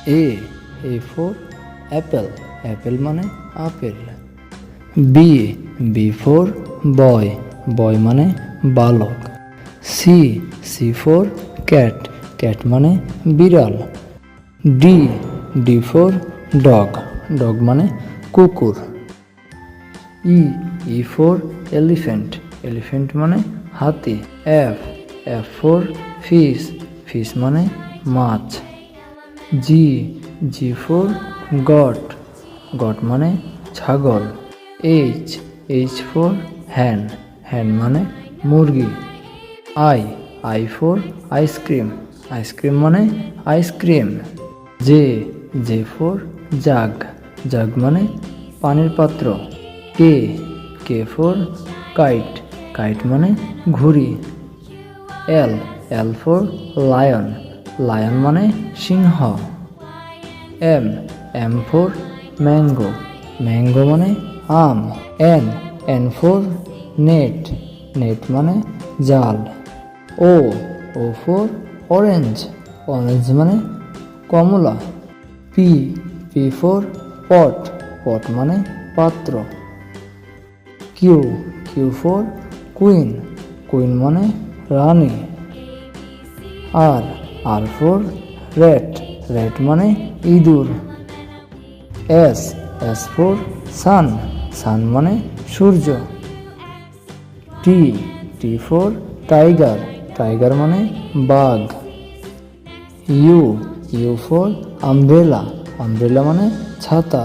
A for Apple, Apple মানে apple. B for boy, বয় মানে বালক। সি ফর ক্যাট, ক্যাট মানে বিড়াল। ডি ফর ডগ, ডগ মানে কুকুর। ই ফর এলিফ্যান্ট, এলিফ্যান্ট মানে হাতি। এফ ফর ফিশ, ফিশ মানে মাছ। জি ফর গট, গট মানে ছাগল। এইচ ফর হ্যান, হ্যান মানে মুরগি। আই ফর আইসক্রিম, আইসক্রিম মানে আইসক্রিম। জে ফর জাগ, জাগ মানে পানির পাত্র। কে ফর কাইট, কাইট মানে ঘুড়ি। এল ফর লায়ন, লায়ন মানে সিংহ। এম ফর ম্যাঙ্গো, ম্যাঙ্গো মানে আম। এন ফর নেট, নেট মানে জাল। ও ফর অরেঞ্জ, অরেঞ্জ মানে কমলা। পি ফর পট, পট মানে পাত্র। কিউ ফর কুইন, কুইন মানে রানী। আর ফর র্যাট, র্যাট মানে ইঁদুর। এস ফর সান, সান মানে সূর্য। টি ফর টাইগার, টাইগার মানে বাঘ। ইউ ফর আমব্রেলা, আমব্রেলা মানে ছাতা।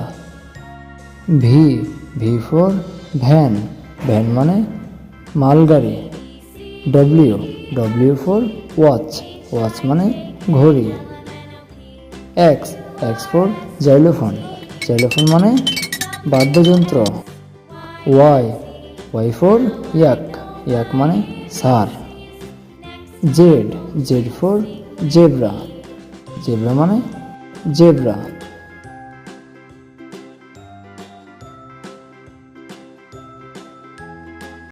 ভি ফর ভ্যান, ভ্যান মানে মালগাড়ি। ডব্লিউ ফর ওয়াচ, ওয়াচ মানে ঘড়ি। এক্স ফর জাইলোফোন, জাইলোফোন মানে বাদ্যযন্ত্র। ওয়াই ফর ইয়াক, ইয়াক মানে ষাঁড়। জেড ফর জেব্রা, জেব্রা মানে জেব্রা।